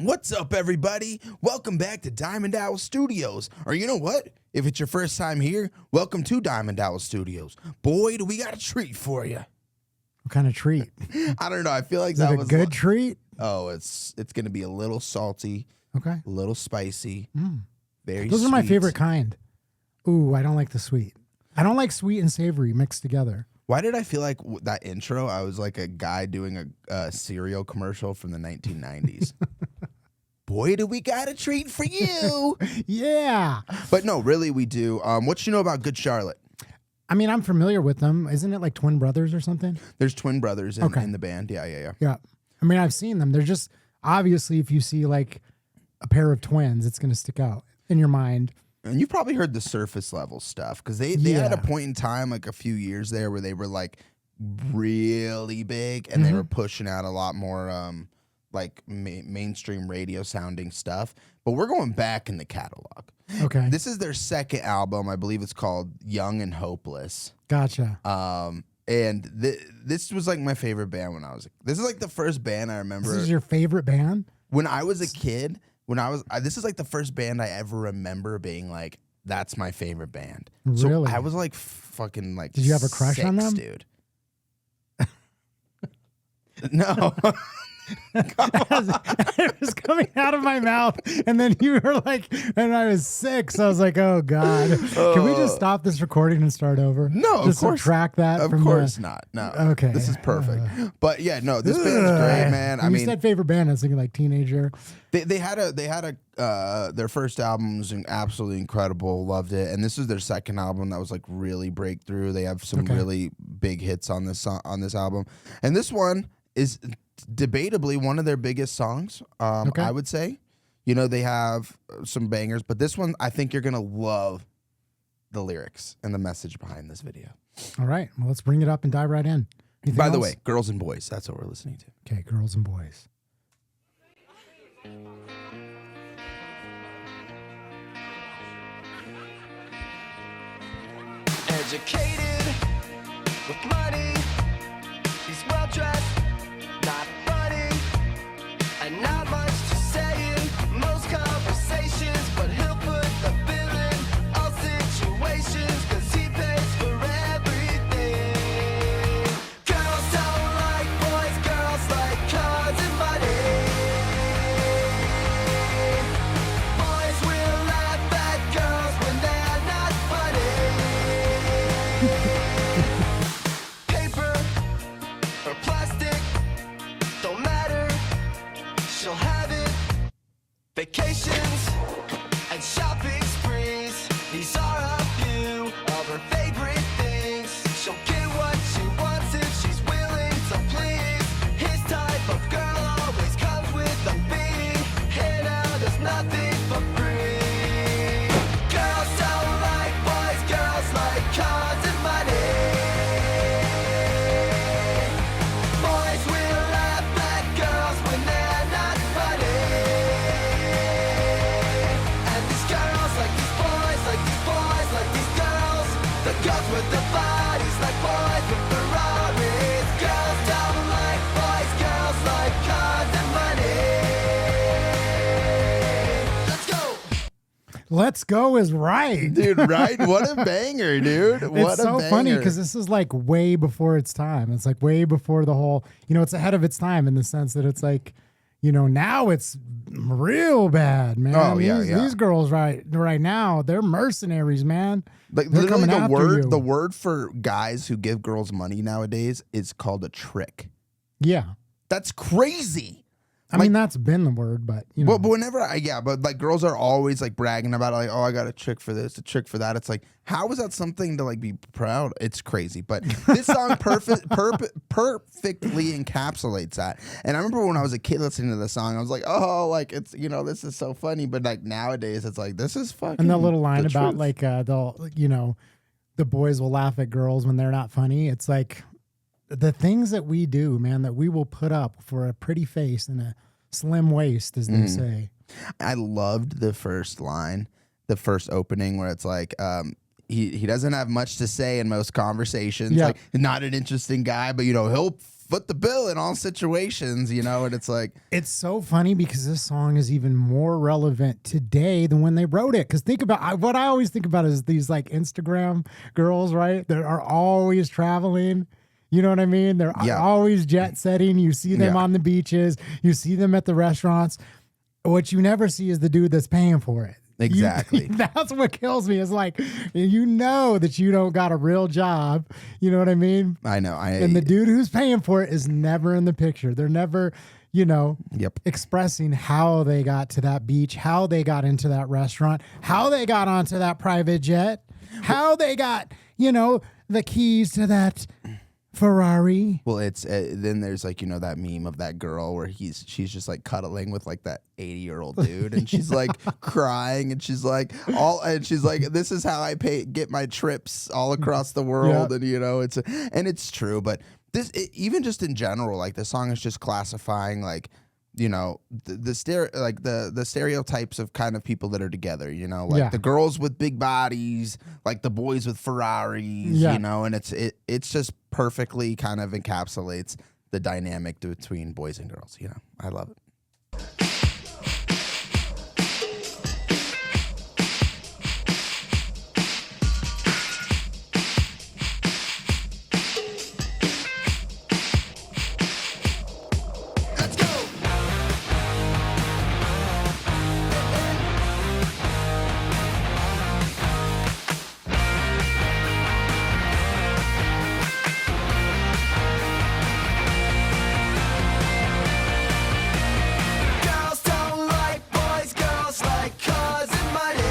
What's up, everybody? Welcome back to Diamond Owl Studios. Or you know what? If it's your first time here, welcome to Diamond Owl Studios. Boy, do we got a treat for you. What kind of treat? I don't know. I feel like Is that it a was good treat? Oh, it's going to be a little salty, Okay. a little spicy, very Those are my sweet. favorite kind. Ooh, I don't like the sweet. I don't like sweet and savory mixed together. Why did I feel like that intro, I was like a guy doing a cereal commercial from the 1990s? Boy, do we got a treat for you. Yeah. But no, really, we do. What you know about Good Charlotte? I mean, I'm familiar with them. Isn't it like twin brothers or something? There's twin brothers in the band. Yeah. Yeah. I mean, I've seen them. They're just, obviously, if you see like a pair of twins, it's going to stick out in your mind. And you've probably heard the surface level stuff because they had a point in time, like a few years there, where they were like really big and they were pushing out a lot more like mainstream radio sounding stuff. But we're going back in the catalog. Okay. This is their second album. I believe it's called Young and Hopeless. Gotcha. And this was like my favorite band when I was. This is like the first band I remember. This is your favorite band? When I was a kid. This is like the first band I ever remember being like, that's my favorite band. Really? So I was like fucking like. Did you have a crush on them, dude? No. It was coming out of my mouth, and then you were like, and I was 6. I was like, oh God. Can we just stop this recording and start over? No, just of course. subtract that. Of from course not. No. Okay. This is perfect. But yeah, no, this band's great, man. When you said favorite band, I was thinking like Teenager. They had their first album was absolutely incredible. Loved it, and this is their second album that was like really breakthrough. They have some really big hits on this album, and this one is debatably one of their biggest songs. I would say, they have some bangers, but this one I think you're gonna love the lyrics and the message behind this video. All right, well, let's bring it up and dive right in. Anything By the else? way, Girls and Boys, that's what we're listening to. Okay, Girls and Boys. Educated with money, he's well dressed, not funny, and not much to say in most conversations, but he'll put the bill in all situations, cause he pays for everything. Girls don't like boys, girls like cars and money. Boys will laugh at girls when they're not funny. Paper or plastic, don't matter, she'll have it. Vacations and shopping sprees, these are a few of her favorite things. She'll get what she wants if she's willing to please. His type of girl always comes with a fee. Here now there's nothing for free. Girls don't like boys, girls like cars and money. Boys will laugh at girls when they're not funny. And these girls like these boys, like these boys, like these girls. The girls with the bodies like boys with Ferraris. Girls don't like boys, girls like cars and money. Let's go. Let's Go is right. Dude, right? What a banger, dude. What It's so funny because this is like way before its time. It's like way before the whole, it's ahead of its time in the sense that it's like, now it's real bad, man. Oh, yeah, yeah. These girls right now, they're mercenaries, man. Like They're literally coming after you. the word for guys who give girls money nowadays is called a trick. Yeah. That's crazy. I mean, that's been the word, but, But whenever but like girls are always like bragging about it, like, oh, I got a trick for this, a trick for that. It's like, how is that something to like be proud? It's crazy. But this song perfectly encapsulates that. And I remember when I was a kid listening to the song, I was like, oh, like it's, this is so funny. But like nowadays it's like, this is fucking. And the little line the about truth. like, the boys will laugh at girls when they're not funny. It's like the things that we do, man, that we will put up for a pretty face and a slim waist, as they say. I loved the first line, the first opening where it's like, he doesn't have much to say in most conversations. Yeah. Like, not an interesting guy, but he'll foot the bill in all situations, you know, and it's like It's so funny because this song is even more relevant today than when they wrote it. Because think about what I always think about is these like Instagram girls, right? That are always traveling. You know what I mean? They're always jet setting. You see them on the beaches. You see them at the restaurants. What you never see is the dude that's paying for it. exactly. That's what kills me. It's like, you know that you don't got a real job. You know what I mean? I know. And the dude who's paying for it is never in the picture. They're never, you know, expressing how they got to that beach, how they got into that restaurant, how they got onto that private jet, how they got, you know, the keys to that Ferrari. Well, it's then there's like, you know, that meme of that girl where she's just like cuddling with like that 80-year-old dude, and she's like crying, and she's like this is how I get my trips all across the world, and you know it's true, but even just in general, like the song is just classifying like, you know, the stereotypes of kind of people that are together, you know, like the girls with big bodies, like the boys with Ferraris, you know, and it's just perfectly kind of encapsulates the dynamic between boys and girls, you know. I love it. Girls don't like boys, girls like cars and money.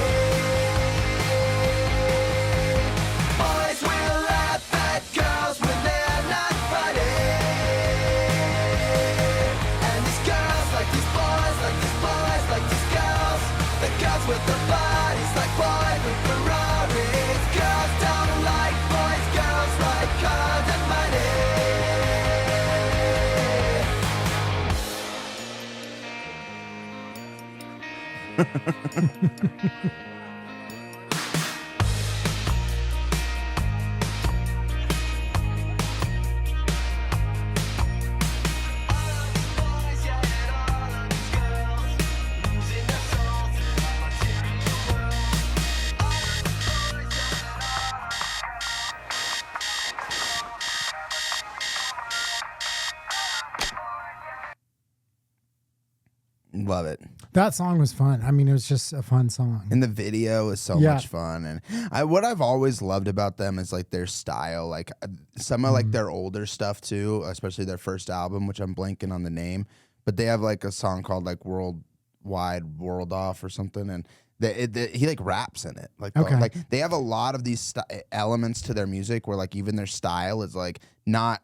Boys will laugh at girls when they're not funny. And these girls like these boys, like these boys, like these girls. The girls with the bodies like boys with Ferraris. Girls don't like boys, girls like cars and money. Love it. That song was fun. I mean, it was just a fun song. And the video is so much fun. And what I've always loved about them is like their style, like some of like their older stuff too, especially their first album, which I'm blanking on the name, but they have like a song called like World Off or something. And he like raps in it. Like, like they have a lot of these elements to their music where like even their style is like not,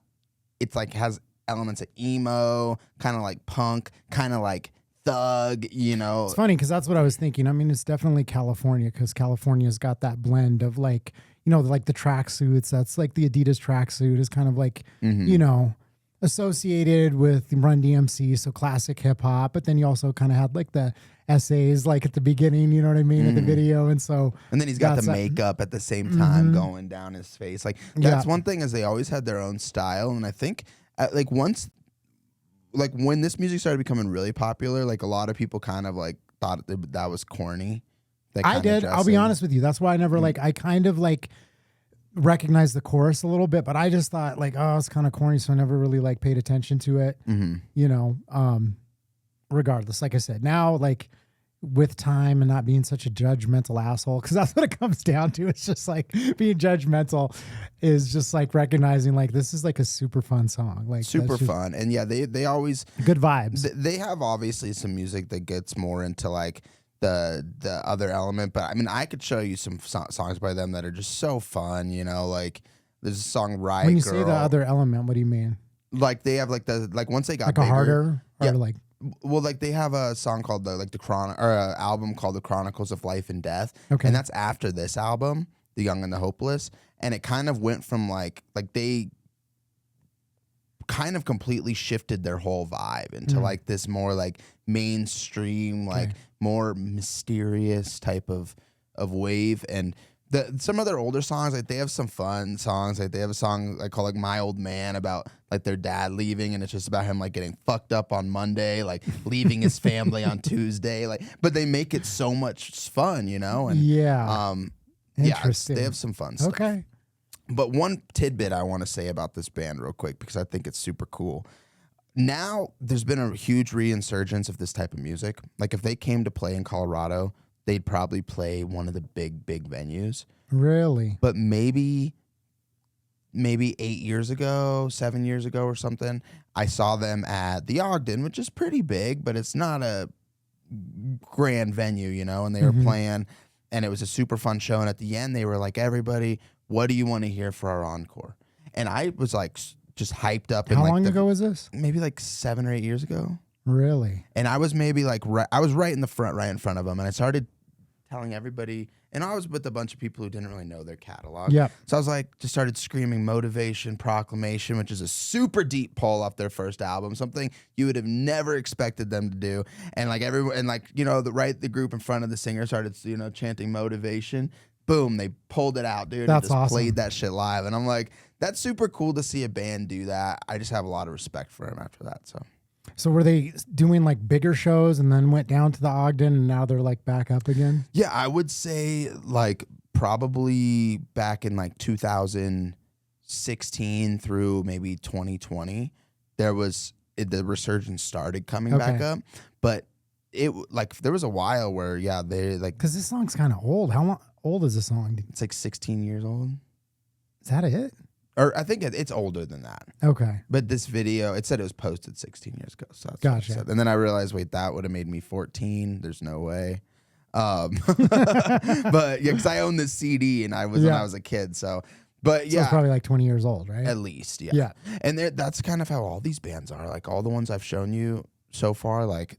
it's like has elements of emo, kind of like punk, kind of like thug, you know. It's funny because that's what I was thinking. I mean, it's definitely California because California's got that blend of like, you know, like the tracksuits. That's like the Adidas tracksuit is kind of like, you know, associated with Run DMC, so classic hip hop. But then you also kind of had like the essays like at the beginning, you know what I mean, at the video. And so, and then he's got the makeup at the same time going down his face. Like that's one thing is they always had their own style. And I think like once, like when this music started becoming really popular, like a lot of people kind of like thought that was corny. I did. I'll be honest with you. That's why I never like, I kind of like recognized the chorus a little bit, but I just thought like, oh, it's kind of corny. So I never really like paid attention to it, you know, regardless, like I said, now like with time and not being such a judgmental asshole, because that's what it comes down to. It's just like being judgmental is just like recognizing like this is like a super fun song, like super fun. And yeah, they always good vibes. They have obviously some music that gets more into like the other element, but I mean I could show you some songs by them that are just so fun, you know, like there's a song Riot When you Girl. say the other element, what do you mean? Like they have like once they got like bigger, a harder or like. Well, like they have a song called the album called The Chronicles of Life and Death. Okay. And that's after this album, The Young and the Hopeless. And it kind of went from like they kind of completely shifted their whole vibe into like this more like mainstream, like more mysterious type of wave. And some of their older songs, like they have some fun songs. Like they have a song I call like "My Old Man" about like their dad leaving, and it's just about him like getting fucked up on Monday, like leaving his family on Tuesday. Like, but they make it so much fun, you know? And Yeah. Interesting. they have some fun stuff. Okay. But one tidbit I want to say about this band real quick because I think it's super cool. Now there's been a huge resurgence of this type of music. Like if they came to play in Colorado, they'd probably play one of the big venues. Really? But maybe 8 years ago, 7 years ago or something, I saw them at the Ogden, which is pretty big, but it's not a grand venue, you know, and they were playing, and it was a super fun show. And at the end, they were like, everybody, what do you want to hear for our encore? And I was like, just hyped up. How long ago was this? Maybe like 7 or 8 years ago. Really? And I was maybe like, I was right in the front, right in front of them. And I started telling everybody, and I was with a bunch of people who didn't really know their catalog. Yep. So I was like, just started screaming Motivation, Proclamation, which is a super deep pull off their first album, something you would have never expected them to do. And like everyone, and like, you know, the group in front of the singer started, you know, chanting Motivation. Boom, they pulled it out, dude. That's and just awesome. played that shit live. And I'm like, that's super cool to see a band do that. I just have a lot of respect for them after that. So were they doing like bigger shows and then went down to the Ogden and now they're like back up again? Yeah, I would say like probably back in like 2016 through maybe 2020, the resurgence started coming back up. But it like there was a while where they like, because this song's kind of old. How old is the song? it's like 16 years old. Is that it? Or I think it's older than that. Okay. But this video, it said it was posted 16 years ago. So that's what it Gotcha. said. And then I realized, wait, that would have made me 14. There's no way. But yeah, because I own this CD and I was when I was a kid. So, but So yeah, it's probably like 20 years old, right? at least, yeah. Yeah. And that's kind of how all these bands are. Like all the ones I've shown you so far, like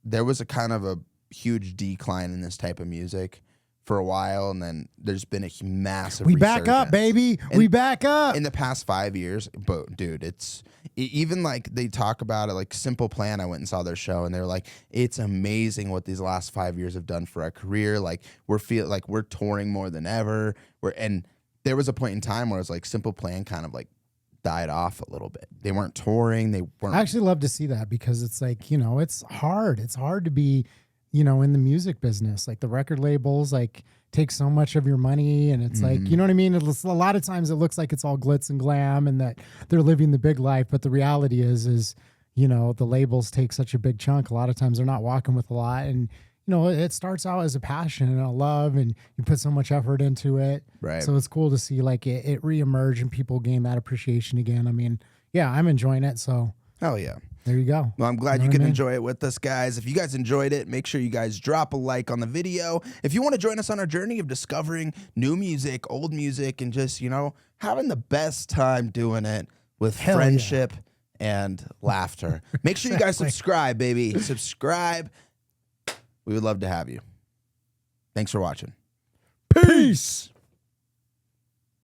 there was a kind of a huge decline in this type of music for a while, and then there's been a massive We back up, resurgence. baby. We back up. In the past 5 years, but dude, it's even like they talk about it, like Simple Plan. I went and saw their show, and they're like, it's amazing what these last 5 years have done for our career. Like we're touring more than ever. And there was a point in time where it was like Simple Plan kind of like died off a little bit. They weren't touring. They weren't. I actually love to see that because it's like, you know, it's hard. It's hard to be, you know, in the music business. Like the record labels like take so much of your money, and it's like, you know what I mean? It's, a lot of times it looks like it's all glitz and glam and that they're living the big life, but the reality is, you know, the labels take such a big chunk. A lot of times they're not walking with a lot, and you know, it starts out as a passion and a love, and you put so much effort into it. Right. So it's cool to see like it reemerge and people gain that appreciation again. I mean, yeah, I'm enjoying it. So Hell yeah. there you go. Well, I'm glad You you know what could I mean? enjoy it with us, guys. If you guys enjoyed it, make sure you guys drop a like on the video. If you want to join us on our journey of discovering new music, old music, and just, you know, having the best time doing it with Hell yeah. friendship and laughter, make sure you guys subscribe, baby. Subscribe. We would love to have you. Thanks for watching. Peace.